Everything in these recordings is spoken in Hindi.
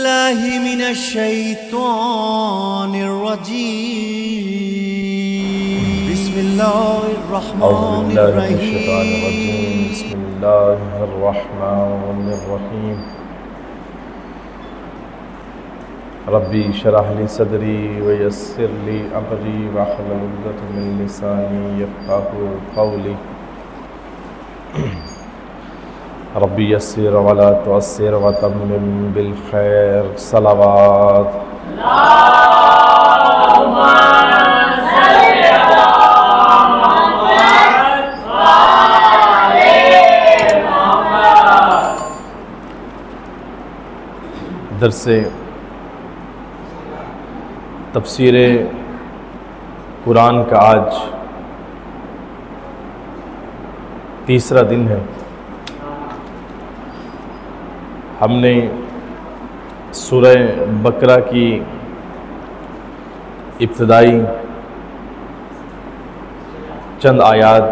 बिस्मिल्लाहि मिनश्शैतानिर्रजीम बिस्मिल्लाहिर्रहमानिर्रहीम बिस्मिल्लाहिर्रहमानिर्रहीम रब्बी शरह ली सदरी व यस्सिर ली अमरी वहलुल उक़दतम मिन लिसानी यफ़क़हू क़ौली रब्बी यस्सिर वला तुअस्सिर व तम्मिम बिल खैर सलावत दरसे तफसीर कुरान का आज तीसरा दिन है। हमने सूरह बकरा की इब्तदाई चंद आयात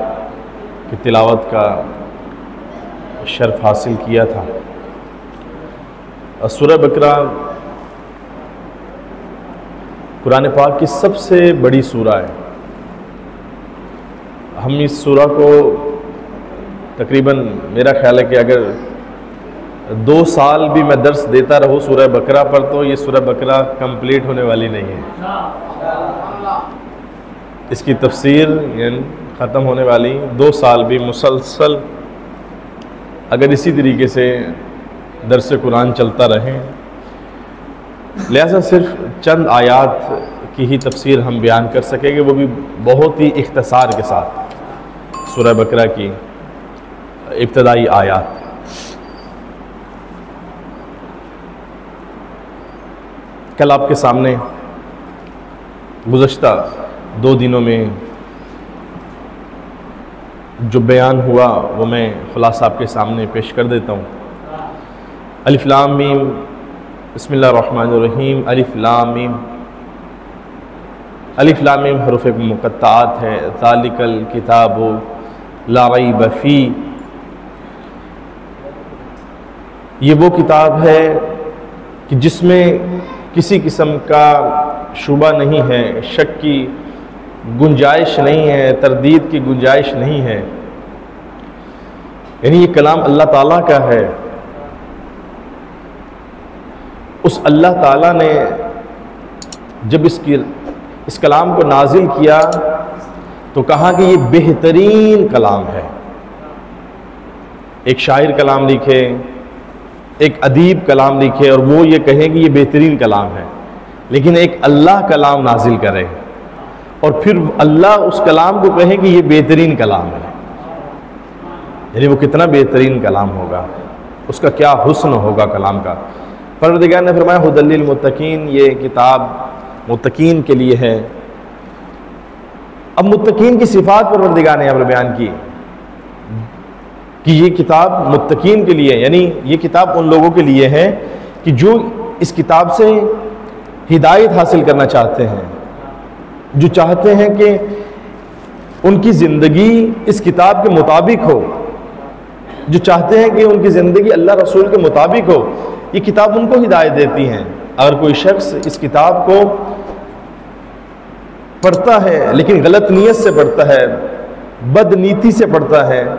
की तिलावत का शर्फ हासिल किया था। सूरह बकरा कुरान पाक की सबसे बड़ी सूरा है। हम इस सूरा को तकरीबन मेरा ख्याल है कि अगर 2 साल भी मैं दर्स देता रहूँ सूरह बकरा पर तो ये सूरह बकरा कंप्लीट होने वाली नहीं है। इसकी तफसीर ख़त्म होने वाली 2 साल भी मुसलसल अगर इसी तरीके से दर्स कुरान चलता रहे। लिहाजा सिर्फ चंद आयात की ही तफसीर हम बयान कर सकेंगे, वो भी बहुत ही इख्तसार के साथ। सूरह बकरा की इब्तदाई आयात। कल आपके सामने गुज़श्ता 2 दिनों में जो बयान हुआ वो मैं खुलासा आपके सामने पेश कर देता हूँ। अलिफ लाम मीम बिस्मिल्लाहिर्रहमानिर्रहीम। अलिफ लाम मीम हरूफ मुक़त्ताआत है। ज़ालिकल किताबु ला रैब फी, ये वो किताब है कि जिसमें किसी किस्म का शुबा नहीं है, शक की गुंजाइश नहीं है, तरदीद की गुंजाइश नहीं है। यानी ये कलाम अल्लाह ताला का है। उस अल्लाह ताला ने जब इस कलाम को नाजिल किया तो कहा कि ये बेहतरीन कलाम है। एक शायर कलाम लिखे, एक अदीब कलाम लिखे और वो ये कहें कि ये बेहतरीन कलाम है, लेकिन एक अल्लाह कलाम नाजिल करे और फिर अल्लाह उस कलाम को कहे कि ये बेहतरीन कलाम है। यानी वो कितना बेहतरीन कलाम होगा, उसका क्या हुस्न होगा कलाम का। परवरदिगार ने फरमाया हुदल लिल मुत्तकीन, ये किताब मुत्तकीन के लिए है। अब मुत्तकीन की सिफात परवरदिगार ने यहाँ पर बयान की कि ये किताब मुत्तकीन के लिए, यानी ये किताब उन लोगों के लिए है कि जो इस किताब से हिदायत हासिल करना चाहते हैं, जो चाहते हैं कि उनकी ज़िंदगी इस किताब के मुताबिक हो, जो चाहते हैं कि उनकी ज़िंदगी अल्लाह रसूल के मुताबिक हो। ये किताब उनको हिदायत देती हैं। अगर कोई शख्स इस किताब को पढ़ता है लेकिन गलत नीयत से पढ़ता है, बदनीति से पढ़ता है,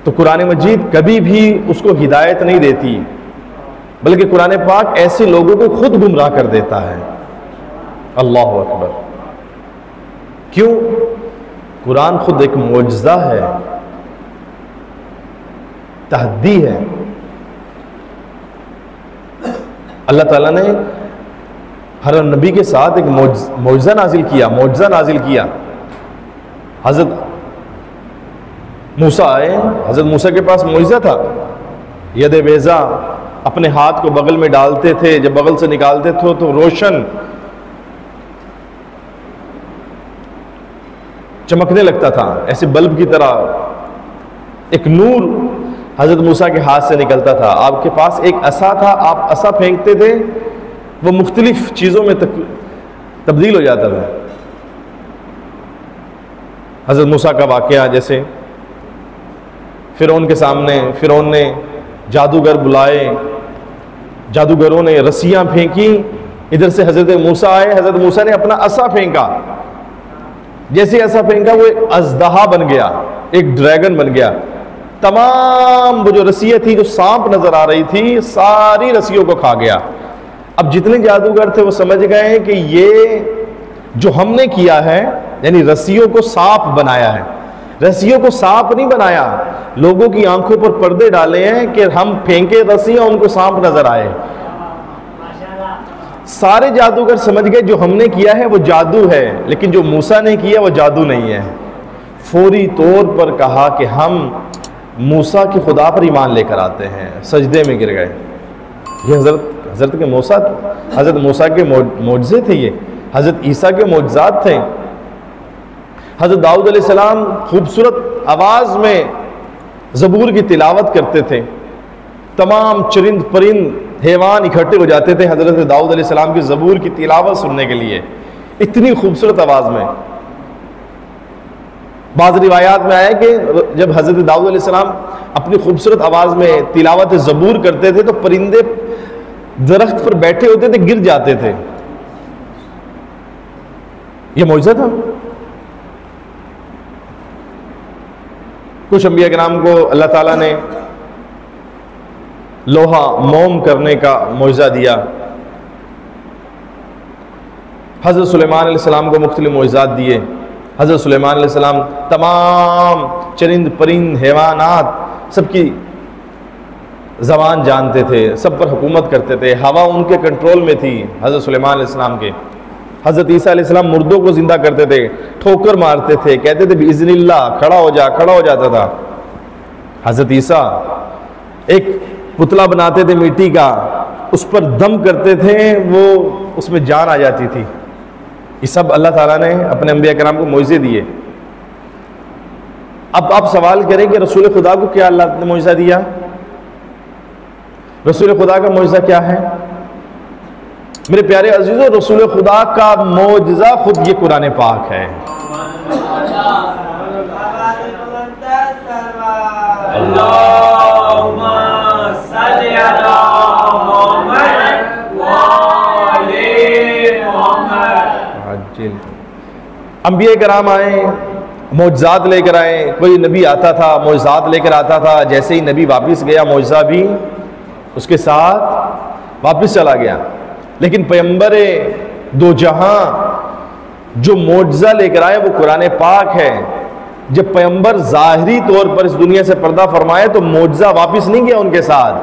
तो कुरान मजीद कभी भी उसको हिदायत नहीं देती, बल्कि कुरान पाक ऐसे लोगों को खुद गुमराह कर देता है। अल्लाह अकबर। क्यों? कुरान खुद एक मोजज़ा है, तहद्दी है। अल्लाह ताला ने हर नबी के साथ एक मोजज़ा नाजिल किया। हज़रत मूसा आए, हज़रत मूसा के पास मोजज़ा था, यद बेज़ा, अपने हाथ को बगल में डालते थे, जब बगल से निकालते थे तो रोशन चमकने लगता था, ऐसे बल्ब की तरह एक नूर हज़रत मूसा के हाथ से निकलता था। आपके पास एक असा था, आप असा फेंकते थे, वो मुख्तलिफ चीज़ों में तब्दील हो जाता था। हज़रत मूसा का वाक़या, जैसे फ़िरौन के सामने फ़िरौन ने जादूगर बुलाए जादूगरों ने रस्सियां फेंकी, इधर से हजरत मूसा आए, हजरत मूसा ने अपना असा फेंका, जैसे असा फेंका वो एक अजदहा बन गया, एक ड्रैगन बन गया। तमाम वो जो रस्सियां थी, जो सांप नजर आ रही थी, सारी रस्सियों को खा गया। अब जितने जादूगर थे वो समझ गए कि ये जो हमने किया है, यानी रस्सियों को सांप बनाया है। रस्सियों को सांप नहीं बनाया, लोगों की आंखों पर पर्दे डाले हैं कि हम फेंके रस्सियां, उनको सांप नजर आए। सारे जादूगर समझ गए जो हमने किया है वो जादू है, लेकिन जो मूसा ने किया वो जादू नहीं है। फौरी तौर पर कहा कि हम मूसा की खुदा पर ईमान लेकर आते हैं, सजदे में गिर गए। ये हजरत के मूसा, हजरत मूसा के मोजज़े थे, ये हजरत ईसा के मोजज़ात थे। हजरत दाऊद अलैहिस्सलाम खूबसूरत आवाज़ में ज़बूर की तिलावत करते थे, तमाम चरिंद परिंद हैवान इकट्ठे हो जाते थे हजरत दाऊद अलैहिस्सलाम की ज़बूर की तिलावत सुनने के लिए, इतनी खूबसूरत आवाज़ में। बाज़ रिवायात में आया कि जब हजरत दाऊद अलैहिस्सलाम अपनी खूबसूरत आवाज़ में तिलावत ज़बूर करते थे तो परिंदे दरख्त पर बैठे होते थे, गिर जाते थे। यह मौजज़ा था। कुछ अंबिया किराम को अल्लाह ताला ने लोहा मोम करने का मौजज़ा दिया। हज़रत सुलेमान अलैहिस्सलाम को मुख्तलिफ मौजज़ात दिए। हज़रत सुलेमान अलैहिस्सलाम तमाम चरिंद परिंद हैवानात सबकी ज़बान जानते थे, सब पर हुकूमत करते थे, हवा उनके कंट्रोल में थी हज़रत सुलेमान अलैहिस्सलाम के। हज़रत ईसा अलैहिस्सलाम मुर्दों को ज़िंदा करते थे, ठोकर मारते थे, कहते थे बिइज़्निल्लाह खड़ा हो जा, खड़ा हो जाता था। हज़रत ईसा एक पुतला बनाते थे मिट्टी का, उस पर दम करते थे, वो उसमें जान आ जाती थी। ये सब अल्लाह ताला ने अपने अंबिया किराम को मौजज़े दिए। अब आप सवाल करें कि रसूल खुदा को क्या अल्लाह ने मौजज़ा दिया? रसूल खुदा का मौजज़ा क्या है? मेरे प्यारे अजीज़ों, रसूल खुदा का मौजज़ा खुद ये कुरान पाक है। अंबिया कराम आए, मौजज़ात लेकर आए। कोई नबी आता था, मौजज़ात लेकर आता था, जैसे ही नबी वापस गया मौजज़ा भी उसके साथ वापस चला गया। लेकिन पैगंबर दो जहां जो मौजज़ा लेकर आए वो कुरान पाक है। जब पैगंबर ज़ाहिरी तौर पर इस दुनिया से पर्दा फरमाए तो मौजज़ा वापस नहीं गया उनके साथ,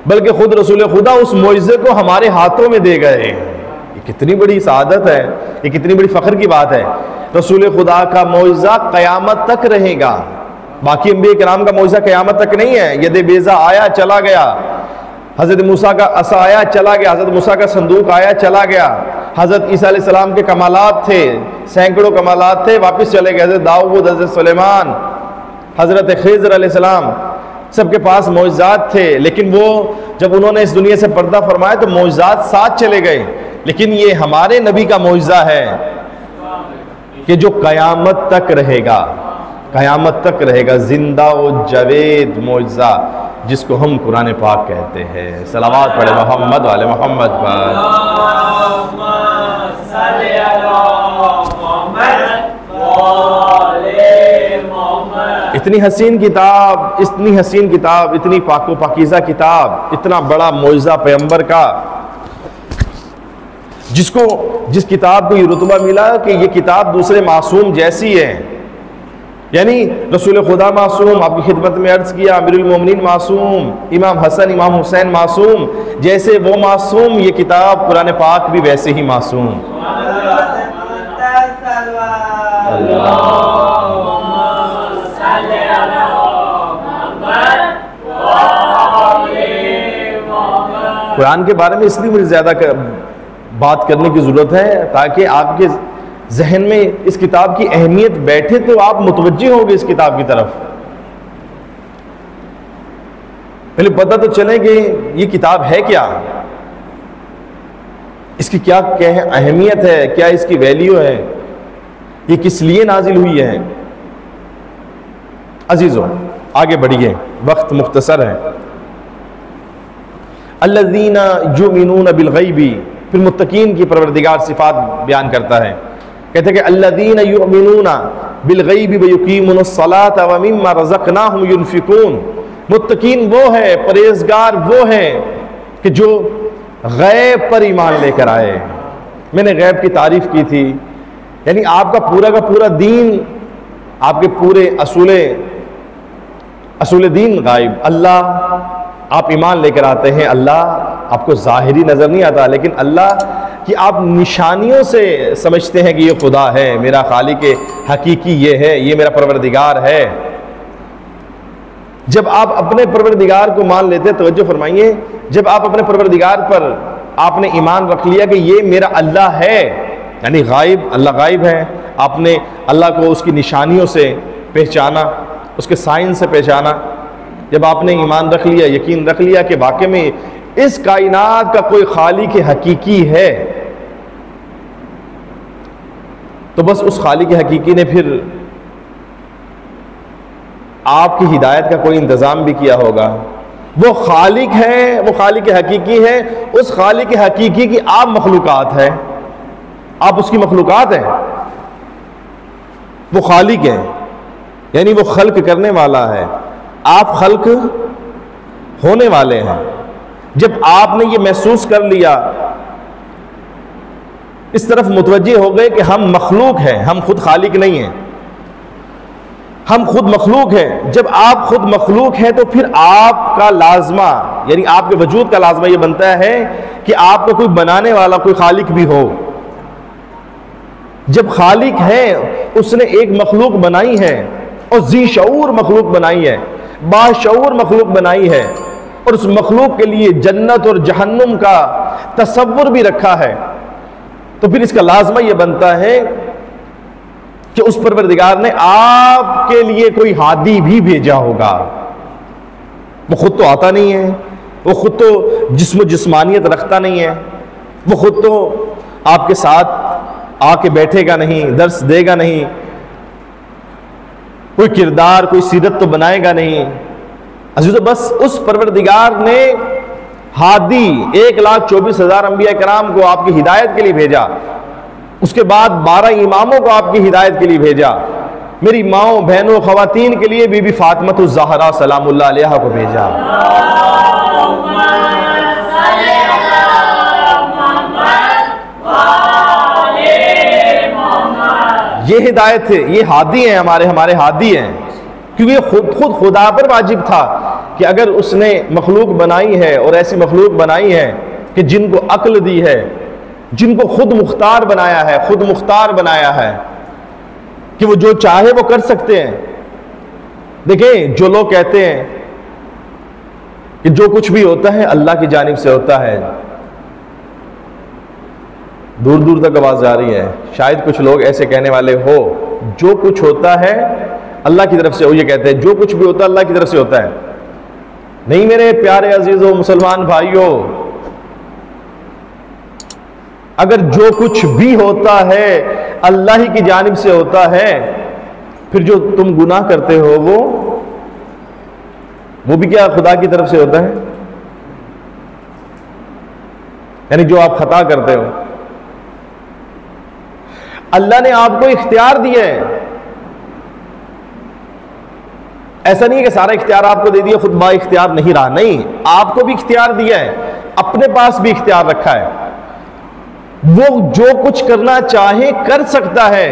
बल्कि खुद रसूल खुदा उस मौजज़े को हमारे हाथों में दे गए। ये कितनी बड़ी सआदत है, ये कितनी बड़ी फ़ख्र की बात है। रसूल खुदा का मौजज़ा क़यामत तक रहेगा। बाकी अंबिया किराम का मौजज़ा क़यामत तक नहीं है। यदे बेज़ा आया चला गया, हज़रत मूसा का असा आया चला गया, हज़रत मूसा का संदूक आया चला गया। हज़रत ईसा अलैहिस्सलाम के कमालात थे, सैकड़ों कमालात थे, वापस चले गए। हज़रत दाऊद, हज़रत सुलेमान, हज़रत खिज़र अलैहिस्सलाम, सबके पास मौजज़ात थे। लेकिन वो जब उन्होंने इस दुनिया से पर्दा फरमाया तो मौजज़ात साथ चले गए। लेकिन ये हमारे नबी का मौजज़ा है कि जो क़यामत तक रहेगा, क़यामत तक रहेगा, जिंदा व जवेद मौजज़ा, जिसको हम कुरान पाक कहते हैं। सलावत पढ़े मोहम्मद वाले मोहम्मद पर। इतनी हसीन किताब, इतनी हसीन किताब, इतनी पाको पाकीज़ा किताब, इतना बड़ा मौजज़ा पैगंबर का, जिस किताब को ये रुतबा मिला कि ये किताब दूसरे मासूम जैसी है। यानी रसूल खुदा मासूम, आपकी खिदमत में अर्ज़ किया अमीरुल मोमिनीन मासूम, इमाम हसन इमाम हुसैन मासूम, जैसे वो मासूम ये किताब कुरान पाक भी वैसे ही मासूम। कुरान के बारे में इसलिए मुझे ज़्यादा बात करने की ज़रूरत है ताकि आपके जहन में इस किताब की अहमियत बैठे तो आप मुतवज्जे होंगे इस किताब की तरफ। पहले पता तो चले कि ये किताब है क्या, इसकी क्या है अहमियत है, क्या इसकी वैल्यू है, ये किस लिए नाजिल हुई है। अजीज़ों आगे बढ़िए, वक्त मुख्तसर है। अल्लज़ीना युमिनून बिल गैबी। फिर मुत्तकीन की परवरदिगार सिफात बयान करता है, कहते हैं कि अल्लज़ीना युमिनून बिल गैबी व युकीमुनस सलात व मिम्मा रज़क़नाहुम युनफिकून। मुत्तकीन वो है, परहेज़गार वो है कि जो गैब पर ईमान लेकर आए। मैंने गैब की तारीफ की थी, यानी आपका पूरा का पूरा दीन, आपके पूरे असूल दीन गायब। अल्लाह, आप ईमान लेकर आते हैं, अल्लाह आपको ज़ाहिरी नज़र नहीं आता, लेकिन अल्लाह कि आप निशानियों से समझते हैं कि ये खुदा है, मेरा खालिक हकीकी ये है, ये मेरा परवरदिगार है। जब आप अपने परवरदिगार को मान लेते हैं, तवज्जो फरमाइए, जब आप अपने परवरदिगार पर आपने ईमान रख लिया कि ये मेरा अल्लाह है, यानी गायब, अल्लाह गायब है, आपने अल्लाह को उसकी निशानियों से पहचाना, उसके साइन से पहचाना, जब आपने ईमान रख लिया, यकीन रख लिया कि वाकई में इस कायनात का कोई खालिक हकीकी है, तो बस उस खालिक हकीकी ने फिर आपकी हिदायत का कोई इंतज़ाम भी किया होगा। वो खालिक है, वो खालिक हकीकी है, उस खालिक हकीकी की आप मखलूकात है, आप उसकी मखलूकात हैं। वो खालिक है, यानी वो खल्क करने वाला है, आप खल्क होने वाले हैं। जब आपने ये महसूस कर लिया, इस तरफ मुतवज्जे हो गए कि हम मखलूक हैं, हम खुद खालिक नहीं हैं, हम खुद मखलूक हैं। जब आप खुद मखलूक हैं तो फिर आपका लाजमा, यानी आपके वजूद का लाजमा ये बनता है कि आपको कोई बनाने वाला, कोई खालिक भी हो। जब खालिक है, उसने एक मखलूक बनाई है और जी शऊर मखलूक बनाई है, बाशऊर मखलूक बनाई है, और उस मखलूक के लिए जन्नत और जहन्नुम का तसव्वुर भी रखा है, तो फिर इसका लाजमा यह बनता है कि उस परवरदिगार ने आपके लिए कोई हादी भी भेजा होगा। वो खुद तो आता नहीं है, वो खुद तो जिस्मानियत रखता नहीं है, वो खुद तो आपके साथ आके बैठेगा नहीं, दर्स देगा नहीं, कोई किरदार, कोई सीरत तो बनाएगा नहीं। अजीज़ो, बस उस परवरदिगार ने हादी 1,24,000 अंबिया कराम को आपकी हिदायत के लिए भेजा, उसके बाद 12 इमामों को आपकी हिदायत के लिए भेजा, मेरी माओं, बहनों, खवातीन के लिए बीबी फातिमा ज़हरा सलामुल्लाह अलैहा को भेजा। ये हिदायत है, ये हादी हैं, हमारे हादी हैं, क्योंकि खुद खुदा पर वाजिब था कि अगर उसने मखलूक बनाई है और ऐसी मखलूक बनाई है कि जिनको अक्ल दी है, जिनको खुद मुख्तार बनाया है, खुद मुख्तार बनाया है कि वो जो चाहे वो कर सकते हैं। देखें, जो लोग कहते हैं कि जो कुछ भी होता है अल्लाह की जानिब से होता है, दूर दूर तक आवाज जा रही है, शायद कुछ लोग ऐसे कहने वाले हो, जो कुछ होता है अल्लाह की तरफ से, वो ये कहते हैं जो कुछ भी होता है अल्लाह की तरफ से होता है। नहीं मेरे प्यारे अजीजों, मुसलमान भाइयों, अगर जो कुछ भी होता है अल्लाह ही की जानिब से होता है, फिर जो तुम गुनाह करते हो वो भी क्या खुदा की तरफ से होता है? यानी जो आप खता करते हो, अल्लाह ने आपको इख्तियार दिया है। ऐसा नहीं है कि सारा इख्तियार आपको दे दिया, खुद बा इख्तियार नहीं रहा, नहीं, आपको भी इख्तियार दिया है, अपने पास भी इख्तियार रखा है। वो जो कुछ करना चाहे कर सकता है,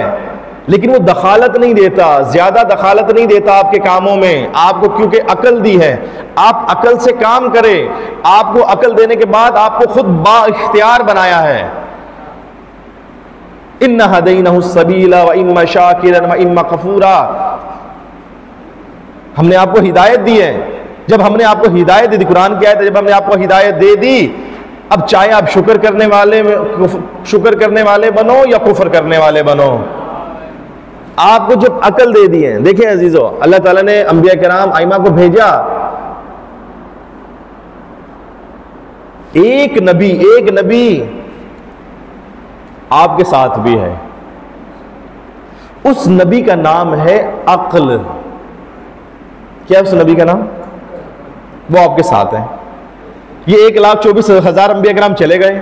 लेकिन वो दखालत नहीं देता, ज्यादा दखालत नहीं देता आपके कामों में। आपको क्योंकि अकल दी है, आप अकल से काम करें, आपको अकल देने के बाद आपको खुद बा इख्तियार बनाया है। इन्ना हदैनहु सबीला व इम्मा शाकिरन व इम्मा कफूरा, हमने आपको हिदायत दी है। जब हमने आपको हिदायत दी, कुरान की आयत है, जब हमने आपको हिदायत दे दी, अब चाहे आप शुक्र करने वाले बनो या कुफर करने वाले बनो, आपको जब अकल दे दी है। देखें अजीजों, अल्लाह ताला ने अंबिया किराम आइमा को भेजा, एक नबी आपके साथ भी है, उस नबी का नाम है अक्ल। क्या उस नबी का नाम? वो आपके साथ है। ये 1,24,000 अंबिया किराम चले गए,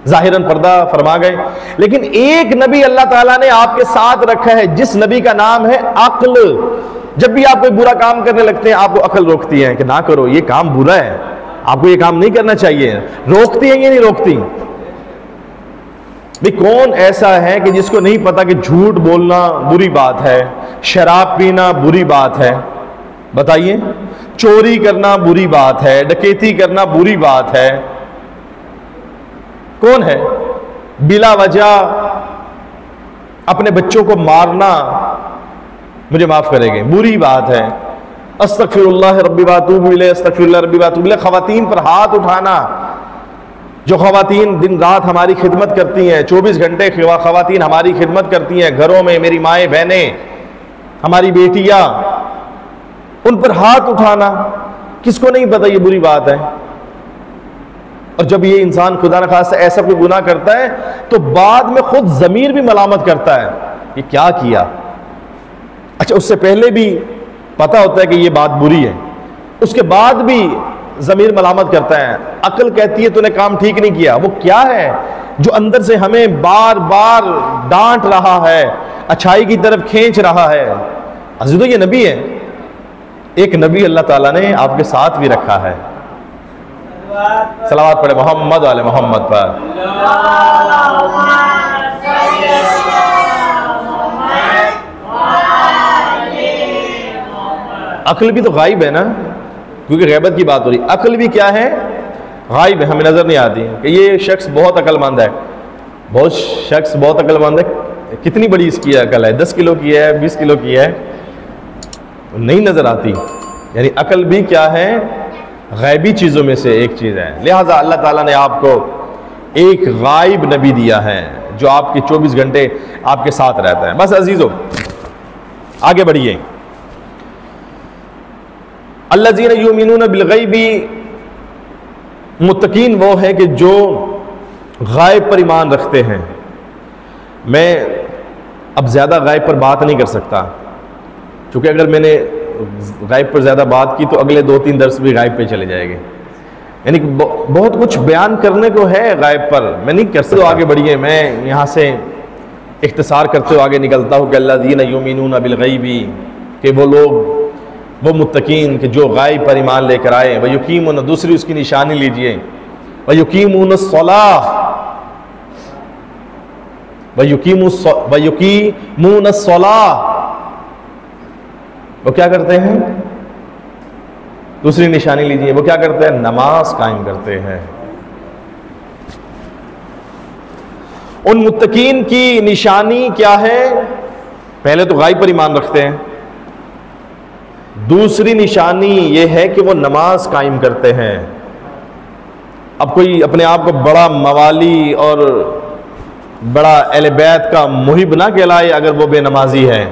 जाहिरन पर्दा फरमा गए, लेकिन एक नबी अल्लाह ताला ने आपके साथ रखा है, जिस नबी का नाम है अक्ल। जब भी आप कोई बुरा काम करने लगते हैं, आपको अक्ल रोकती है कि ना करो, ये काम बुरा है, आपको ये काम नहीं करना चाहिए। रोकती है या नहीं रोकती? भाई कौन ऐसा है कि जिसको नहीं पता कि झूठ बोलना बुरी बात है, शराब पीना बुरी बात है? बताइए। चोरी करना बुरी बात है, डकैती करना बुरी बात है। कौन है? बिला वजह अपने बच्चों को मारना, मुझे माफ करेंगे, बुरी बात है। अस्तगफिरुल्लाह रब्बी व अतूबु इलैह, अस्तगफिरुल्लाह रब्बी व अतूबु इलैह। खवातीन पर हाथ उठाना, जो खवातीन दिन रात हमारी खिदमत करती हैं, 24 घंटे खवातीन हमारी खिदमत करती हैं घरों में, मेरी माएँ बहनें, हमारी बेटियां, उन पर हाथ उठाना किसको नहीं पता ये बुरी बात है। और जब ये इंसान खुदा न खास्ता ऐसा कोई गुनाह करता है तो बाद में खुद ज़मीर भी मलामत करता है, ये क्या किया। अच्छा, उससे पहले भी पता होता है कि ये बात बुरी है, उसके बाद भी ज़मीर मलामत करता है। अक्ल कहती है तूने काम ठीक नहीं किया। वो क्या है जो अंदर से हमें बार बार डांट रहा है, अच्छाई की तरफ खींच रहा है? अज़ीज़ो, ये नबी है, एक नबी अल्लाह ताला ने आपके साथ भी रखा है। सलावत पढ़े मोहम्मद वाले मोहम्मद पर। अक्ल भी तो गायब है ना, क्योंकि गैबत की बात हो रही। अक्ल भी क्या है? गायब है, हमें नजर नहीं आती कि ये शख्स बहुत अक्लमंद है। बहुत शख्स बहुत अक्लमंद है, कितनी बड़ी इसकी अकल है, 10 किलो की है, 20 किलो की है, नहीं नजर आती। यानी अकल भी क्या है? गैबी चीज़ों में से एक चीज़ है। लिहाजा अल्लाह ताला ने आपको एक गायब नबी दिया है जो आपके 24 घंटे आपके साथ रहता है। बस अजीज़ों, आगे बढ़िए। अल्लज़ीना युमिनून बिल गैबी, मुत्तकीन वो है कि जो गायब पर ईमान रखते हैं। मैं अब ज़्यादा गायब पर बात नहीं कर सकता, क्योंकि अगर मैंने गायब पर ज़्यादा बात की तो अगले 2-3 दर्स भी गायब पे चले जाएंगे। यानी कि बहुत कुछ बयान करने को है गायब पर, मैं नहीं कर सकता। तो आगे बढ़िए, मैं यहाँ से इख्तिसार करते हुए आगे निकलता हूँ कि अल्लज़ीना युमिनून बिल गैबी, कि वो लोग, वो मुत्तकीन कि जो गायब पर ईमान लेकर आए। व युकीमून, दूसरी उसकी निशानी लीजिए, व युकीमून सलाह, व युकीमून सलाह, वो क्या करते हैं? दूसरी निशानी लीजिए, वो क्या करते हैं? नमाज कायम करते हैं। उन मुत्तकीन की निशानी क्या है? पहले तो गायब पर ईमान रखते हैं, दूसरी निशानी ये है कि वो नमाज कायम करते हैं। अब कोई अपने आप को बड़ा मवाली और बड़ा अहले बैत का मुहिब ना कहलाए अगर वो बेनमाजी है,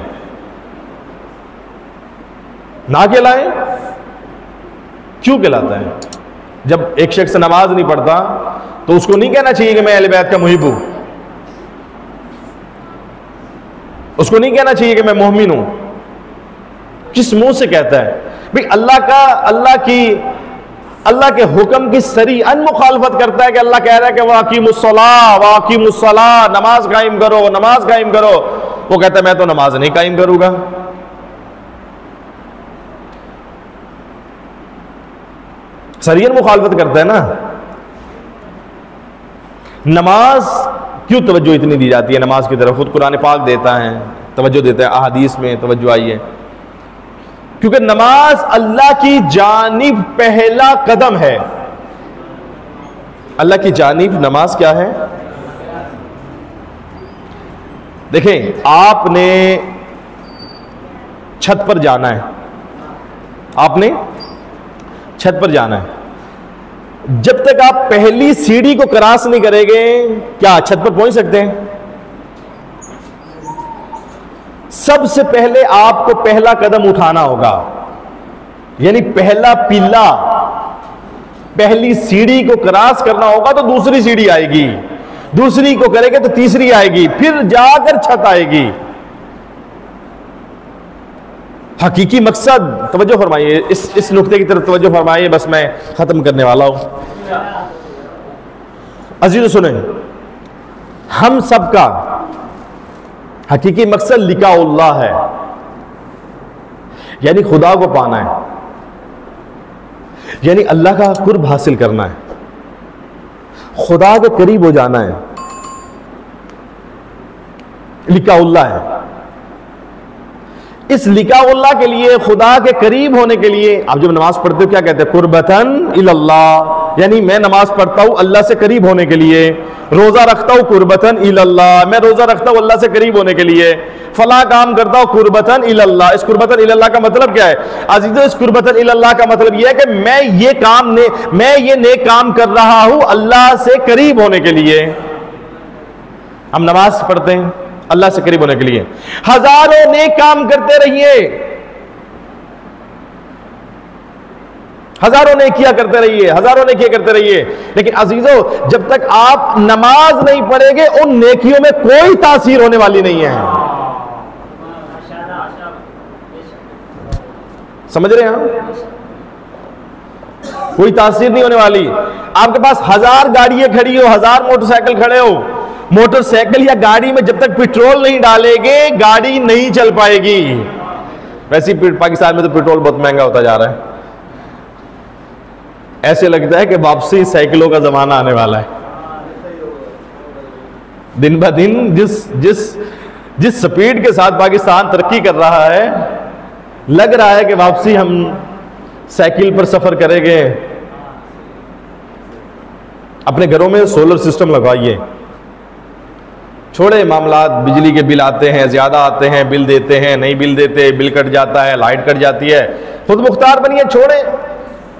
ना कहलाए। क्यों कहलाता है? जब एक शख्स नमाज नहीं पढ़ता तो उसको नहीं कहना चाहिए कि मैं अहले बैत का मुहिब हूं, उसको नहीं कहना चाहिए कि मैं मोमिन हूं। किस मुंह से कहता है? भाई अल्लाह के हुक्म की सरी मुखालफत करता है कि अल्लाह कह रहा है कि वाक़िमुस्सलाह, नमाज कायम करो, नमाज कायम करो। वो कहता है मैं तो नमाज नहीं कायम करूंगा। सरियन मुखालफत करता है ना। नमाज क्यों तवज्जो इतनी दी जाती है नमाज की तरफ? खुद कुरान पाक देता है, तवज्जो देता है, अहादीस में तवज्जो आई है, क्योंकि नमाज अल्लाह की जानिब पहला कदम है। अल्लाह की जानिब नमाज क्या है? देखें, आपने छत पर जाना है, आपने छत पर जाना है। जब तक आप पहली सीढ़ी को क्रॉस नहीं करेंगे, क्या छत पर पहुंच सकते हैं? सबसे पहले आपको पहला कदम उठाना होगा, यानी पहला पिल्ला, पहली सीढ़ी को क्रॉस करना होगा तो दूसरी सीढ़ी आएगी, दूसरी को करेंगे तो तीसरी आएगी, फिर जाकर छत आएगी। हकीकी मकसद, तवज्जो फरमाइए, इस नुक्ते की तरफ तवज्जो फरमाइए, बस मैं खत्म करने वाला हूं। अजीज सुने, हम सबका हकीकी मकसद लिकाउल्लाह है, यानी खुदा को पाना है, यानी अल्लाह का कुर्ब हासिल करना है, खुदा के करीब हो जाना है, लिकाउल्लाह है। इस लिकाउल्लाह के लिए, खुदा के करीब होने के लिए, आप जब नमाज पढ़ते हो क्या कहते हैं? कुर्बतन इलल्लाह, यानी मैं नमाज पढ़ता हूं अल्लाह से करीब होने के लिए। रोजा रखता हूं कुर्बतन इलल्लाह, मैं रोजा रखता हूं अल्लाह से करीब होने के लिए। फला काम करता हूं कुर्बतन इलल्लाह। इस कुर्बतन इलल्लाह का मतलब क्या है अजीजो? इस कुर्बतन इलल्लाह का मतलब यह है कि मैं ये नेक काम कर रहा हूं अल्लाह से करीब होने के लिए। हम नमाज पढ़ते हैं अल्लाह से करीब होने के लिए, हजारों नेक काम करते रहिए, हजारों नेकियां करते रहिए, हजारों नेकियां करते रहिए, लेकिन अजीजों जब तक आप नमाज नहीं पढ़ेंगे उन नेकियों में कोई तासीर होने वाली नहीं है। समझ रहे हैं? कोई तासीर नहीं होने वाली। आपके पास 1000 गाड़ियां खड़ी हो, 1000 मोटरसाइकिल खड़े हो, मोटरसाइकिल या गाड़ी में जब तक पेट्रोल नहीं डालेंगे गाड़ी नहीं चल पाएगी। वैसे ही पाकिस्तान में तो पेट्रोल बहुत महंगा होता जा रहा है, ऐसे लगता है कि वापसी साइकिलों का जमाना आने वाला है। दिन ब दिन जिस स्पीड के साथ पाकिस्तान तरक्की कर रहा है, लग रहा है कि वापसी हम साइकिल पर सफर करेंगे। अपने घरों में सोलर सिस्टम लगवाइए, छोड़े मामला, बिजली के बिल आते हैं, ज्यादा आते हैं, बिल देते हैं, नहीं बिल देते, बिल कट जाता है, लाइट कट जाती है, खुद मुख्तार बनिए, छोड़े।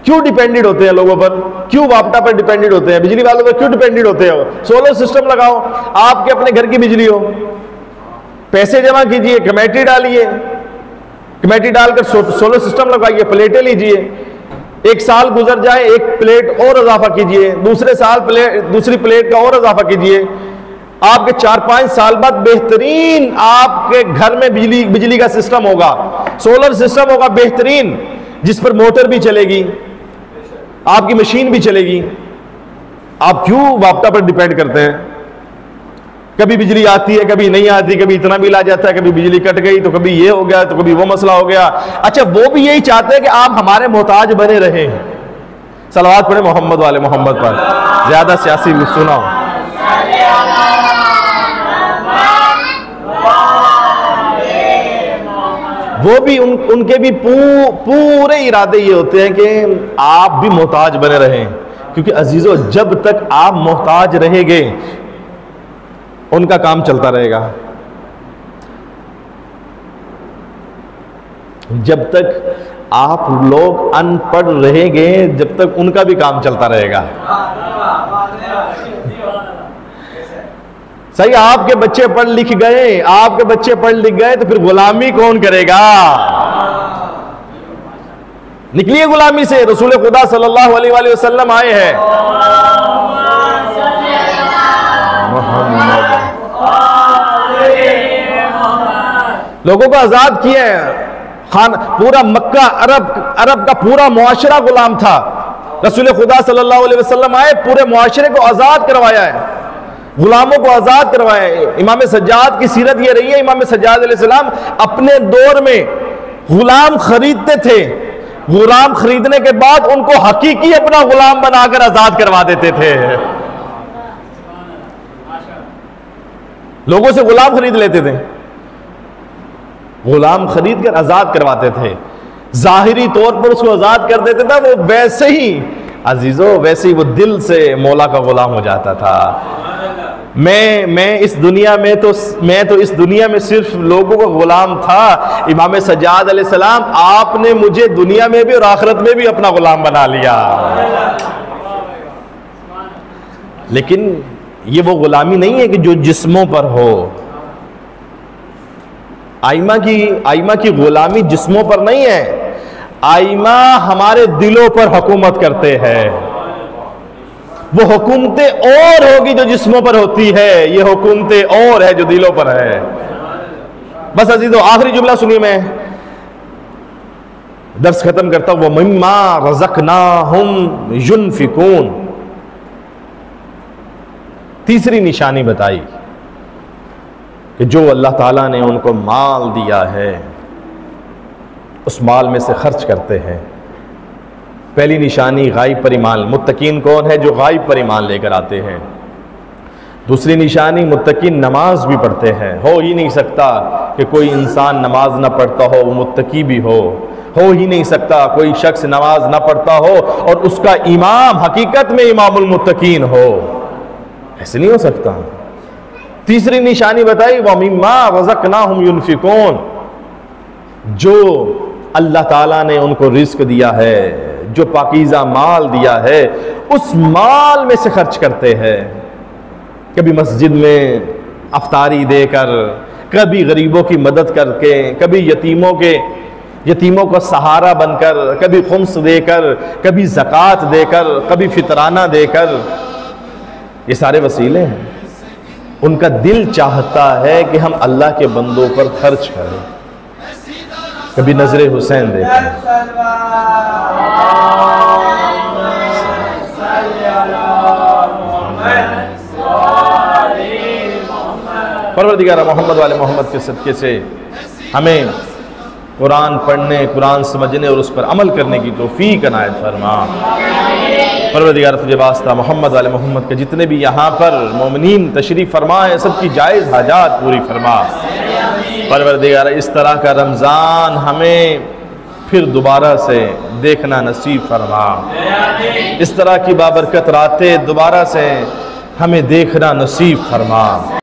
क्यों डिपेंडेंट होते हैं लोगों पर? क्यों वापटा पर डिपेंडेंट होते हैं? बिजली वालों पर क्यों डिपेंडेंट होते हैं? सोलर सिस्टम लगाओ, आपके अपने घर की बिजली हो, पैसे जमा कीजिए, कमेटी डालिए, कमेटी डालकर सोलर सिस्टम लगाइए, प्लेटें लीजिए, एक साल गुजर जाए एक प्लेट और इजाफा कीजिए, दूसरे साल दूसरी प्लेट का और इजाफा कीजिए। आपके 4-5 साल बाद बेहतरीन आपके घर में बिजली का सिस्टम होगा, सोलर सिस्टम होगा बेहतरीन, जिस पर मोटर भी चलेगी, आपकी मशीन भी चलेगी। आप क्यों वापटा पर डिपेंड करते हैं? कभी बिजली आती है, कभी नहीं आती, कभी इतना बिल आ जाता है, कभी बिजली कट गई तो कभी ये हो गया तो कभी वो मसला हो गया। अच्छा, वो भी यही चाहते हैं कि आप हमारे मोहताज बने रहें। सलवात पढ़े मोहम्मद वाले मोहम्मद पर, ज्यादा सियासी सुना हो। वो भी उनके भी पूरे इरादे ये होते हैं कि आप भी मोहताज बने रहें, क्योंकि अजीजों जब तक आप मोहताज रहेंगे उनका काम चलता रहेगा, जब तक आप लोग अनपढ़ रहेंगे जब तक उनका भी काम चलता रहेगा। सही, आपके बच्चे पढ़ लिख गए, आपके बच्चे पढ़ लिख गए तो फिर गुलामी कौन करेगा? निकलिए गुलामी से। रसूल खुदा सल्लल्लाहु अलैहि वसल्लम आए हैं, लोगों को आजाद किए हैं। पूरा मक्का अरब का पूरा मुआशरा गुलाम था। रसूल खुदा सल्लल्लाहु अलैहि वसल्लम आए, पूरे मुआशरे को आजाद करवाया है, गुलामों को आजाद करवाया है। इमाम सज्जाद की सीरत ये रही है, इमाम सज्जाद अलैहिस्सलाम अपने दौर में गुलाम खरीदते थे, गुलाम खरीदने के बाद उनको हकीकी अपना गुलाम बनाकर आजाद करवा देते थे। लोगों से गुलाम खरीद लेते थे, गुलाम खरीद कर आजाद करवाते थे, जाहिरी तौर पर उसको आजाद कर देते थे। वो वैसे ही अजीजों, वैसे ही वो दिल से मौला का गुलाम हो जाता था। मैं इस दुनिया में तो इस दुनिया में सिर्फ लोगों का गुलाम था। इमाम सज्जाद अलैहिस्सलाम, आपने मुझे दुनिया में भी और आखिरत में भी अपना गुलाम बना लिया। लेकिन ये वो गुलामी नहीं है कि जो जिस्मों पर हो। आइमा की गुलामी जिस्मों पर नहीं है, आइमा हमारे दिलों पर हुकूमत करते हैं। वो हुकूमतें और होगी जो जिस्मों पर होती है, ये हुकूमतें और है जो दिलों पर है। बस अजीजों, आखिरी जुमला सुनिए, मैं दर्स खत्म करता हूं, वो मिम्मा रज़क़नाहुम युनफिकून। तीसरी निशानी बताई कि जो अल्लाह ताला ने उनको माल दिया है उस माल में से खर्च करते हैं। पहली निशानी गायब पर ईमान। मुत्तकीन कौन है? जो गायब पर ईमान लेकर आते हैं। दूसरी निशानी, मुत्तकीन नमाज भी पढ़ते हैं। हो ही नहीं सकता कि कोई इंसान नमाज ना पढ़ता हो वो मुत्तकी भी हो ही नहीं सकता कोई शख्स नमाज ना पढ़ता हो और उसका इमाम हकीकत में इमामुल मुत्तकीन हो, ऐसे नहीं हो सकता। तीसरी निशानी बताई, व मिम्मा रज़क़नाहुम युनफिकून। जो अल्लाह ताला ने उनको रिस्क दिया है, जो पाकीज़ा माल दिया है, उस माल में से खर्च करते हैं। कभी मस्जिद में अफ्तारी देकर, कभी गरीबों की मदद करके, कभी यतीमों का सहारा बनकर, कभी खुम्स देकर, कभी ज़कात देकर, कभी फितराना देकर। ये सारे वसीले हैं। उनका दिल चाहता है कि हम अल्लाह के बंदों पर खर्च करें। कभी नजरे हुसैन देखें, परवरदिगार मोहम्मद वाले मोहम्मद के सदक़े से हमें कुरान पढ़ने, कुरान समझने और उस पर अमल करने की तौफीक अनायत फरमा। परवरदिगार तुझे वास्ता मोहम्मद वाले मोहम्मद के जितने भी यहाँ पर मोमिनीन तशरीफ़ फरमा है सबकी जायज़ हाजात पूरी फरमा। परवरदिगार इस तरह का रमज़ान हमें फिर दोबारा से देखना नसीब फरमा। इस तरह की बाबरकत रातें दोबारा से हमें देखना नसीब फरमा।